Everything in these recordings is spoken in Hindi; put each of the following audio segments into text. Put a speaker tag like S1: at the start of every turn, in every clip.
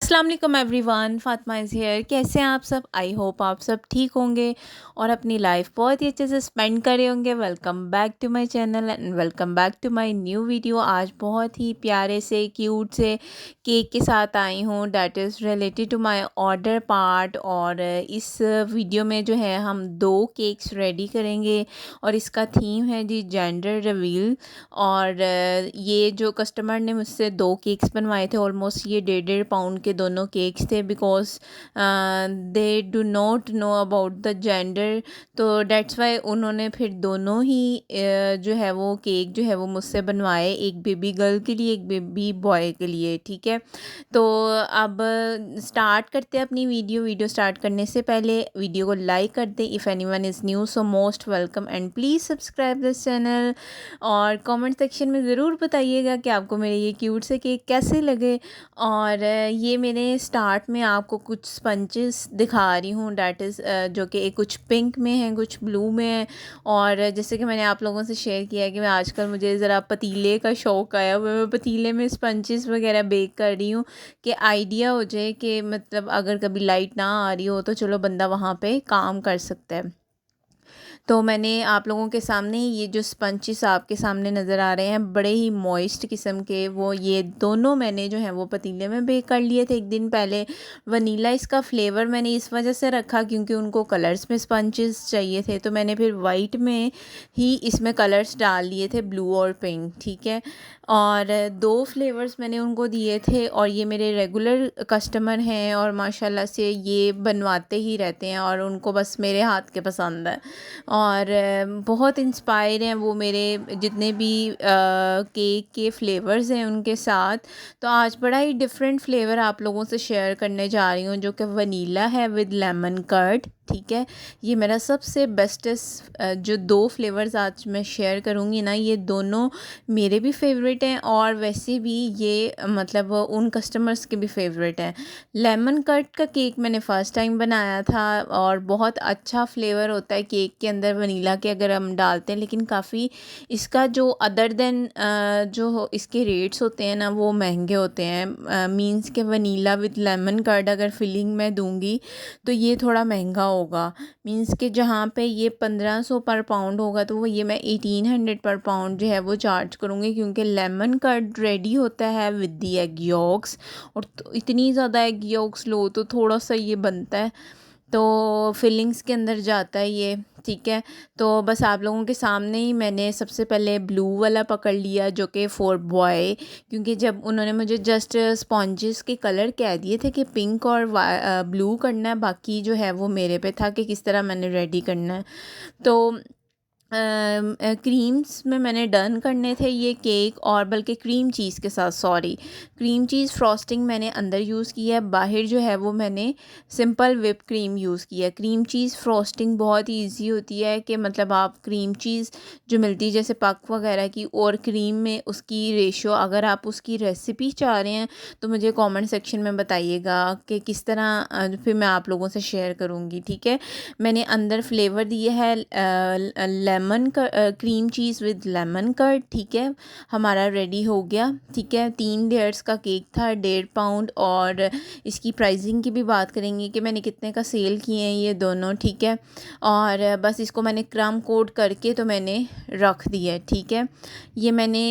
S1: अस्सलाम वालेकुम एवरीवन, फ़ातिमा इज़ हियर। कैसे हैं आप सब? आई होप आप सब ठीक होंगे और अपनी लाइफ बहुत ही अच्छे से स्पेंड कर रहे होंगे। Welcome back to my channel and welcome back to my new video. आज बहुत ही प्यारे से क्यूट से केक के साथ आई हूँ that is related to my order part. और इस वीडियो में जो है हम 2 केक्स रेडी करेंगे और इसका थीम है जी जेंडर रिवील। और ये जो कस्टमर ने मुझसे 2 केक्स बनवाए थे, ऑलमोस्ट ये 1.5 पाउंड के दोनों केक्स थे, because they do not know about the gender. तो डेट्स वाई उन्होंने फिर दोनों ही जो है वो केक जो है वो मुझसे बनवाए, एक बेबी गर्ल के लिए एक बेबी बॉय के लिए। ठीक है, तो अब स्टार्ट करते हैं अपनी वीडियो स्टार्ट करने से पहले वीडियो को लाइक कर दें if anyone is new, so most welcome and please subscribe this channel. और कमेंट सेक्शन में ज़रूर बताइएगा कि आपको मेरे ये क्यूट से केक कैसे लगे। और ये मैंने स्टार्ट में आपको कुछ स्पंचेस दिखा रही हूँ डैट इज़ जो कि कुछ पिंक में हैं कुछ ब्लू में हैं। और जैसे कि मैंने आप लोगों से शेयर किया है कि मैं आजकल मुझे ज़रा पतीले का शौक़ आया हुआ है, मैं पतीले में स्पंचेस वगैरह बेक कर रही हूँ कि आइडिया हो जाए कि मतलब अगर कभी लाइट ना आ रही हो तो चलो बंदा वहाँ पे काम कर सकता है। तो मैंने आप लोगों के सामने ये जो स्पंचेस आपके सामने नज़र आ रहे हैं बड़े ही मॉइस्ट किस्म के, वो ये दोनों मैंने जो है वो पतीले में बेक कर लिए थे एक दिन पहले। वनीला इसका फ्लेवर मैंने इस वजह से रखा क्योंकि उनको कलर्स में स्पंचेस चाहिए थे, तो मैंने फिर वाइट में ही इसमें कलर्स डाल लिए थे, ब्लू और पिंक। ठीक है, और 2 फ्लेवर्स मैंने उनको दिए थे और ये मेरे रेगुलर कस्टमर हैं और माशाल्लाह से ये बनवाते ही रहते हैं और उनको बस मेरे हाथ के पसंद है। और बहुत इंस्पायर हैं वो मेरे जितने भी केक के फ्लेवर्स हैं उनके साथ। तो आज बड़ा ही डिफरेंट फ्लेवर आप लोगों से शेयर करने जा रही हूँ जो कि वनीला है विद लेमन कर्ड। ठीक है, ये मेरा सबसे बेस्टेस्ट जो 2 फ्लेवर्स आज मैं शेयर करूँगी ना, ये दोनों मेरे भी फेवरेट हैं और वैसे भी ये मतलब उन कस्टमर्स के भी फेवरेट हैं। लेमन कर्ड का केक मैंने फ़र्स्ट टाइम बनाया था और बहुत अच्छा फ्लेवर होता है केक के अंदर वनीला के अगर हम डालते हैं, लेकिन काफ़ी इसका जो अदर देन जो इसके रेट्स होते हैं ना वो महंगे होते हैं। मींस के वनीला विद लेमन कर्ड अगर फिलिंग मैं दूंगी तो ये थोड़ा महंगा होगा। मींस के जहाँ पे ये 1500 पर पाउंड होगा तो वो ये मैं 1800 पर पाउंड जो है वो चार्ज करूँगी, क्योंकि लेमन कर्ड रेडी होता है विद दी एग यॉक्स। और तो इतनी ज़्यादा एग यॉक्स लो तो थोड़ा सा ये बनता है, तो फिलिंग्स के अंदर जाता है ये। ठीक है, तो बस आप लोगों के सामने ही मैंने सबसे पहले ब्लू वाला पकड़ लिया जो कि फॉर बॉय, क्योंकि जब उन्होंने मुझे जस्ट स्पॉन्जेस के कलर कह दिए थे कि पिंक और ब्लू करना है, बाकी जो है वो मेरे पे था कि किस तरह मैंने रेडी करना है। तो क्रीम्स में मैंने डन करने थे ये केक, और बल्कि क्रीम चीज़ के साथ, सॉरी क्रीम चीज़ फ्रॉस्टिंग मैंने अंदर यूज़ किया है, बाहर जो है वो मैंने सिंपल व्हिप क्रीम यूज़ किया है। क्रीम चीज़ फ्रॉस्टिंग बहुत ईजी होती है कि मतलब आप क्रीम चीज़ जो मिलती है जैसे पक वगैरह की और क्रीम में उसकी रेशो, अगर आप उसकी रेसिपी चाह रहे हैं तो मुझे कमेंट सेक्शन में बताइएगा कि किस तरह फिर मैं आप लोगों से शेयर करूँगी। ठीक है, मैंने अंदर फ्लेवर दिए है lemon cream cheese with lemon curd. ठीक है, हमारा रेडी हो गया। ठीक है, 3 लेयर्स का केक था, 1.5 पाउंड। और इसकी प्राइसिंग की भी बात करेंगे कि मैंने कितने का सेल किए हैं ये दोनों। ठीक है, और बस इसको मैंने क्रम कोट करके तो मैंने रख दिया है। ठीक है, ये मैंने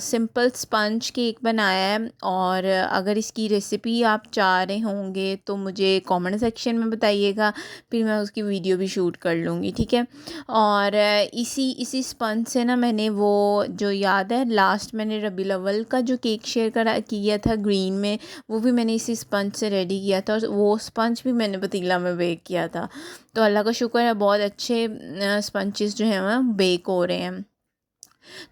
S1: सिंपल स्पंज केक बनाया है और अगर इसकी रेसिपी आप चाह रहे होंगे तो मुझे कमेंट सेक्शन में बताइएगा, फिर मैं उसकी वीडियो भी शूट कर लूँगी। ठीक है, और इसी स्पंज से ना मैंने वो जो याद है लास्ट मैंने रबीउल अव्वल का जो केक शेयर करा किया था ग्रीन में, वो भी मैंने इसी स्पंज से रेडी किया था और वो स्पंज भी मैंने पतीला में बेक किया था। तो अल्लाह का शुक्र है बहुत अच्छे स्पंचेस जो हैं वो बेक हो रहे हैं।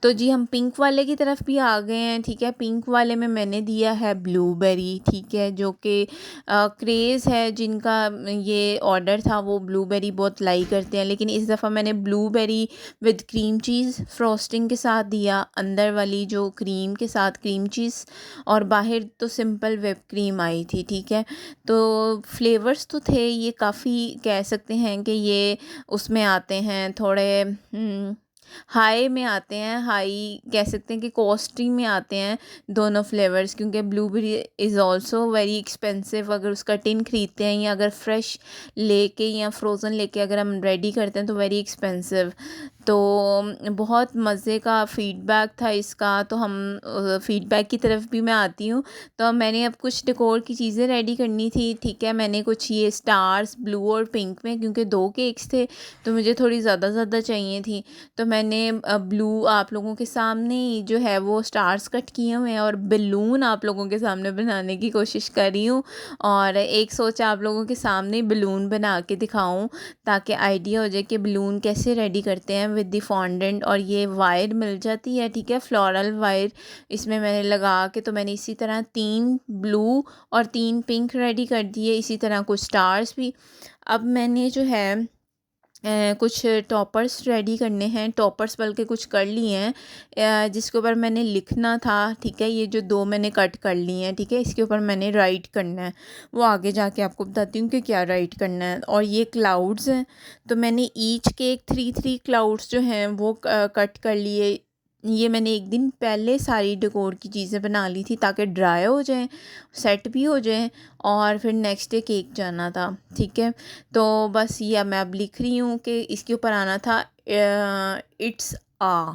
S1: तो जी हम पिंक वाले की तरफ भी आ गए हैं। ठीक है, पिंक वाले में मैंने दिया है ब्लूबेरी। ठीक है, जो कि क्रेज़ है जिनका ये ऑर्डर था वो ब्लूबेरी बहुत लाइक करते हैं, लेकिन इस दफ़ा मैंने blueberry with cream cheese frosting के साथ दिया, अंदर वाली जो क्रीम के साथ क्रीम चीज़ और बाहर तो सिंपल व्हिप क्रीम आई थी। ठीक है, तो फ्लेवर्स तो थे ये काफ़ी, कह सकते हैं कि ये उसमें आते हैं थोड़े हाई में आते हैं, हाई कह सकते हैं कि कॉस्टली में आते हैं दोनों फ्लेवर्स, क्योंकि blueberry is also very expensive. अगर उसका टिन ख़रीदते हैं या अगर फ्रेश लेके या फ्रोज़न लेके अगर हम रेडी करते हैं तो वेरी एक्सपेंसिव। तो बहुत मज़े का फ़ीडबैक था इसका, तो हम फ़ीडबैक की तरफ भी मैं आती हूँ। तो अब मैंने अब कुछ डेकोर की चीज़ें रेडी करनी थी, ठीक है। मैंने कुछ ये स्टार्स ब्लू और पिंक में, क्योंकि 2 केक्स थे तो मुझे थोड़ी ज़्यादा चाहिए थी। तो मैंने ब्लू आप लोगों के सामने ही जो है वो स्टार्स कट किए हुए हैं और बलून आप लोगों के सामने बनाने की कोशिश कर रही हूँ। और एक सोच आप लोगों के सामने बलून बना के दिखाऊं, ताकि आइडिया हो जाए कि बलून कैसे रेडी करते हैं विद द फॉन्डेंट। और ये वायर मिल जाती है, ठीक है, फ्लोरल वायर इसमें मैंने लगा के, तो मैंने इसी तरह 3 ब्लू और 3 पिंक रेडी कर दिए, इसी तरह कुछ स्टार्स भी। अब मैंने जो है कुछ टॉपर्स रेडी करने हैं, टॉपर्स बल्कि कुछ कर लिए हैं, जिसके ऊपर मैंने लिखना था, ठीक है। ये जो 2 मैंने कट कर लिए हैं, ठीक है, इसके ऊपर मैंने राइट करना है। वो आगे जाके आपको बताती हूँ कि क्या राइट करना है। और ये क्लाउड्स हैं, तो मैंने ईच के 3 क्लाउड्स जो हैं वो कट कर लिए। ये मैंने एक दिन पहले सारी डेकोर की चीज़ें बना ली थी ताकि ड्राई हो जाएं, सेट भी हो जाएं, और फिर नेक्स्ट डे केक जाना था, ठीक है। तो बस ये मैं अब लिख रही हूँ कि इसके ऊपर आना था इट्स आ,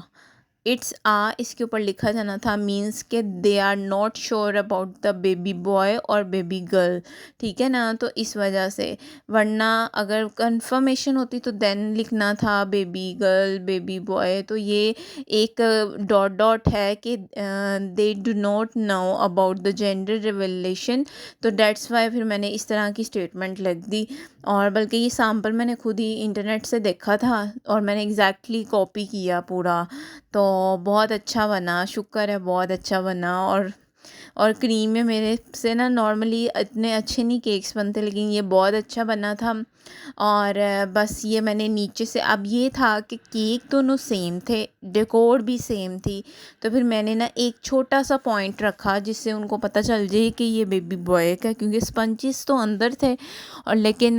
S1: इट्स आ इसके ऊपर लिखा जाना था, मीन्स के they are not sure about the baby boy और बेबी गर्ल, ठीक है ना। तो इस वजह से, वरना अगर कंफर्मेशन होती तो देन लिखना था बेबी गर्ल बेबी बॉय। तो ये एक डॉट डॉट है कि they do not know about the gender revelation. तो डेट्स वाई फिर मैंने इस तरह की स्टेटमेंट लिख दी। और बल्कि ये सैम्पल मैंने खुद ही इंटरनेट से देखा था और मैंने एग्जैक्टली कॉपी किया पूरा। तो बहुत अच्छा बना, शुक्र है बहुत अच्छा बना। और क्रीम में मेरे से ना नॉर्मली इतने अच्छे नहीं केक्स बनते, लेकिन ये बहुत अच्छा बना था। और बस ये मैंने नीचे से, अब ये था कि केक दोनों सेम थे, डेकोर भी सेम थी, तो फिर मैंने ना एक छोटा सा पॉइंट रखा जिससे उनको पता चल जाए कि ये बेबी बॉय का, क्योंकि स्पंचेस तो अंदर थे। और लेकिन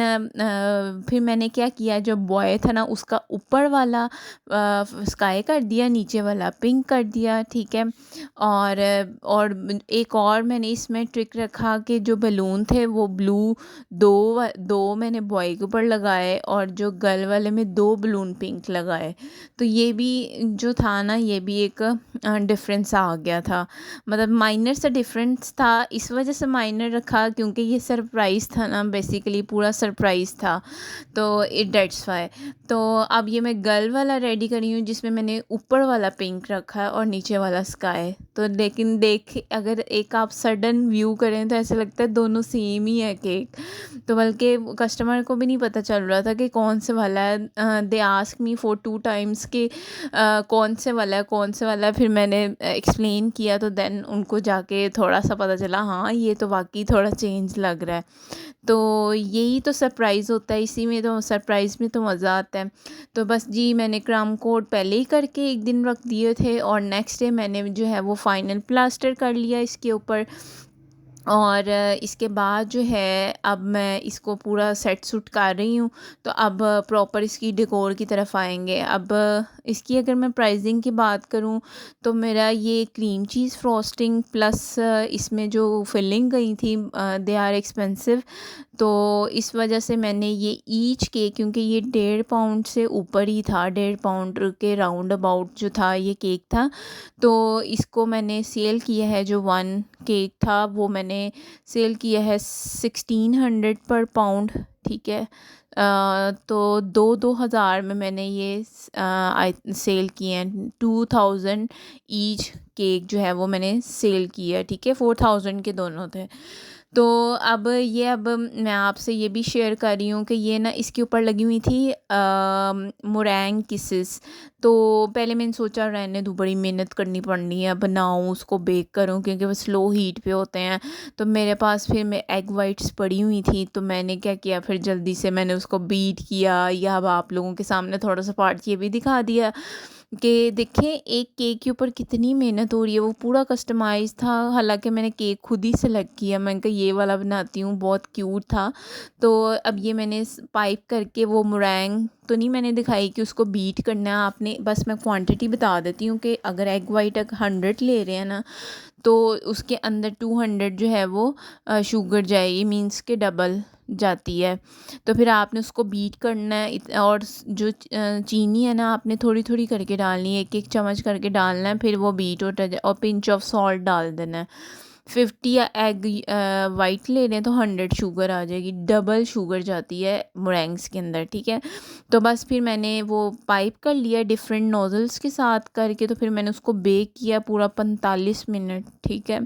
S1: फिर मैंने क्या किया, जो बॉय था ना उसका ऊपर वाला स्काई कर दिया, नीचे वाला पिंक कर दिया, ठीक है। और एक और मैंने इसमें ट्रिक रखा कि जो बलून थे वो ब्लू दो मैंने बॉय के ऊपर लगाए और जो गर्ल वाले में 2 बलून पिंक लगाए। तो ये भी जो था ना, ये भी एक डिफरेंस आ गया था, मतलब माइनर सा डिफरेंस था। इस वजह से माइनर रखा क्योंकि ये सरप्राइज़ था ना, बेसिकली पूरा सरप्राइज़ था, तो इट डेट्स वाई। तो अब ये मैं गर्ल वाला रेडी करी हूँ जिसमें मैंने ऊपर वाला पिंक रखा है और नीचे वाला स्काई। तो लेकिन अगर एक आप सडन व्यू करें तो ऐसा लगता है दोनों सेम ही है केक। तो बल्कि कस्टमर को भी नहीं पता चल रहा था कि कौन से वाला है। They ask me for 2 times कि कौन से वाला है कौन से वाला है। फिर मैंने एक्सप्लेन किया तो देन उनको जाके थोड़ा सा पता चला, हाँ ये तो वाकई थोड़ा चेंज लग रहा है। तो यही तो सरप्राइज़ होता है, इसी में तो सरप्राइज़ में तो मज़ा आता है। तो बस जी, मैंने क्राम कोड पहले ही करके एक दिन रख दिए थे और नेक्स्ट डे मैंने जो है वो फाइनल प्लास्टर कर लिया इसके ऊपर। और इसके बाद जो है अब मैं इसको पूरा सेट सूट कर रही हूँ। तो अब प्रॉपर इसकी डेकोर की तरफ आएंगे। अब इसकी अगर मैं प्राइसिंग की बात करूँ तो मेरा ये क्रीम चीज़ फ्रॉस्टिंग प्लस इसमें जो फिलिंग गई थी दे आर एक्सपेंसिव। तो इस वजह से मैंने ये ईच केक, क्योंकि ये 1.5 पाउंड से ऊपर ही था, 1.5 पाउंड के राउंड अबाउट जो था ये केक था, तो इसको मैंने सेल किया है। जो 1 केक था वो मैंने सेल किया है 1600 पर पाउंड, ठीक है। तो 2,000 में मैंने ये सेल किए हैं। 2000 ईच केक जो है वो मैंने सेल किया, ठीक है। 4000 के दोनों थे। तो अब मैं आपसे ये भी शेयर कर रही हूँ कि ये ना इसके ऊपर लगी हुई थी मोरैंग किसेस। तो पहले मैंने सोचा रहने दूँ, बड़ी मेहनत करनी पड़नी है, बनाऊँ उसको बेक करूँ क्योंकि वो स्लो हीट पे होते हैं। तो मेरे पास फिर मैं एग वाइट्स पड़ी हुई थी, तो मैंने क्या किया, फिर जल्दी से मैंने उसको बीट किया, या अब आप लोगों के सामने थोड़ा सा पार्ट ये भी दिखा दिया। कि देखें एक केक के ऊपर कितनी मेहनत हो रही है। वो पूरा कस्टमाइज़ था, हालाँकि मैंने केक खुद ही सेलेक्ट किया। मैंने कहा ये वाला बनाती हूँ, बहुत क्यूट था। तो अब ये मैंने पाइप करके वो मेरेंग तो नहीं मैंने दिखाई कि उसको बीट करना है आपने, बस मैं क्वांटिटी बता देती हूँ कि अगर एग वाइट 100 ले रहे हैं ना, तो उसके अंदर 200 जो है वो शुगर जाएगी, मींस के डबल जाती है। तो फिर आपने उसको बीट करना है और जो चीनी है ना, आपने थोड़ी थोड़ी करके डालनी है, एक एक चम्मच करके डालना है, फिर वो बीट होता जाए और पिंच ऑफ सॉल्ट डाल देना है। 50 एग वाइट ले रहे हैं तो 100 शुगर आ जाएगी, डबल शुगर जाती है मोरेंग्स के अंदर, ठीक है। तो बस फिर मैंने वो पाइप कर लिया डिफरेंट नोज़ल्स के साथ करके, तो फिर मैंने उसको बेक किया पूरा 45 मिनट, ठीक है।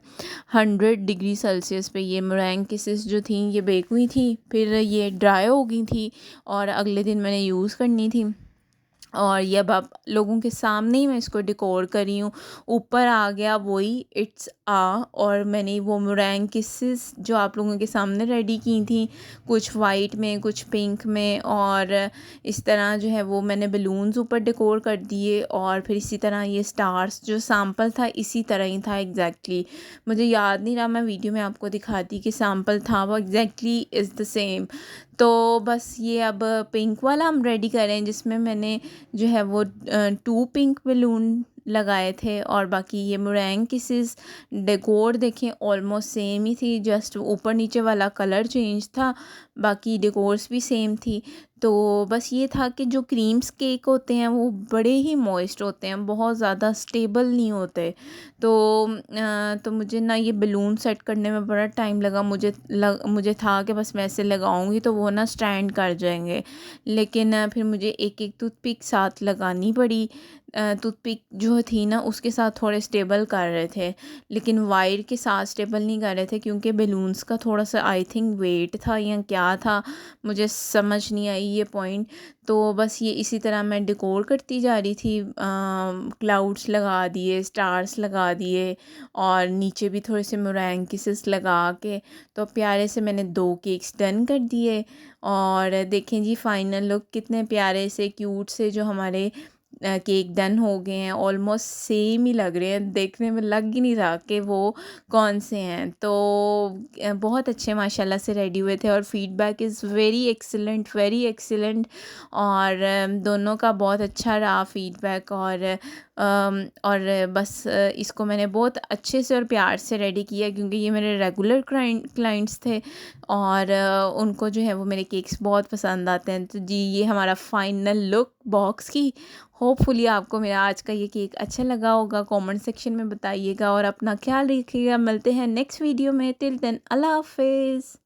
S1: 100 डिग्री सेल्सियस पे ये मोरेंग किसेस जो थी ये बेक हुई थी, फिर ये ड्राई हो गई थी और अगले दिन मैंने यूज़ करनी थी। और ये अब आप लोगों के सामने ही मैं इसको डेकोर करी हूँ। ऊपर आ गया वही इट्स और मैंने वो मोरैंग किसेस जो आप लोगों के सामने रेडी की थी, कुछ वाइट में कुछ पिंक में, और इस तरह जो है वो मैंने बलून्स ऊपर डेकोर कर दिए। और फिर इसी तरह ये स्टार्स जो सैम्पल था इसी तरह ही था एग्जैक्टली। मुझे याद नहीं रहा, मैं वीडियो में आपको दिखाती कि सैम्पल था वो एग्जैक्टली इज़ द सेम। तो बस ये अब पिंक वाला हम रेडी करें, जिसमें मैंने जो है वो 2 पिंक बलून लगाए थे, और बाकी ये मोरैंग किसेस डेकोर देखें ऑलमोस्ट सेम ही थी, जस्ट ऊपर नीचे वाला कलर चेंज था, बाकी डेकोर्स भी सेम थी। तो बस ये था कि जो क्रीम्स केक होते हैं वो बड़े ही मॉइस्ट होते हैं, बहुत ज़्यादा स्टेबल नहीं होते। तो मुझे ना ये बलून सेट करने में बड़ा टाइम लगा। मुझे था कि बस मैं ऐसे लगाऊंगी तो वो ना स्टैंड कर जाएंगे, लेकिन फिर मुझे एक एक टूथपिक साथ लगानी पड़ी। टूथपिक जो थी ना उसके साथ थोड़े स्टेबल कर रहे थे, लेकिन वायर के साथ स्टेबल नहीं कर रहे थे, क्योंकि बलून्स का थोड़ा सा आई थिंक वेट था या क्या था, मुझे समझ नहीं आई ये पॉइंट। तो बस ये इसी तरह मैं डेकोर करती जा रही थी। क्लाउड्स लगा दिए, स्टार्स लगा दिए, और नीचे भी थोड़े से मोरैंग किसेस लगा के, तो प्यारे से मैंने 2 केक्स डन कर दिए। और देखें जी फाइनल लुक कितने प्यारे से क्यूट से जो हमारे केक डन हो गए हैं, ऑलमोस्ट सेम ही लग रहे हैं, देखने में लग ही नहीं रहा कि वो कौन से हैं। तो बहुत अच्छे माशाल्लाह से रेडी हुए थे, और feedback is very excellent, very excellent. और दोनों का बहुत अच्छा रहा फीडबैक। और बस इसको मैंने बहुत अच्छे से और प्यार से रेडी किया, क्योंकि ये मेरे रेगुलर क्लाइंट्स थे, और उनको जो है वो मेरे केक्स बहुत पसंद आते हैं। तो जी ये हमारा फाइनल लुक बॉक्स की। होपफुली आपको मेरा आज का ये केक अच्छा लगा होगा, कमेंट सेक्शन में बताइएगा, और अपना ख्याल रखिएगा। मिलते हैं नेक्स्ट वीडियो में, टिल देन अल्लाह हाफिज़।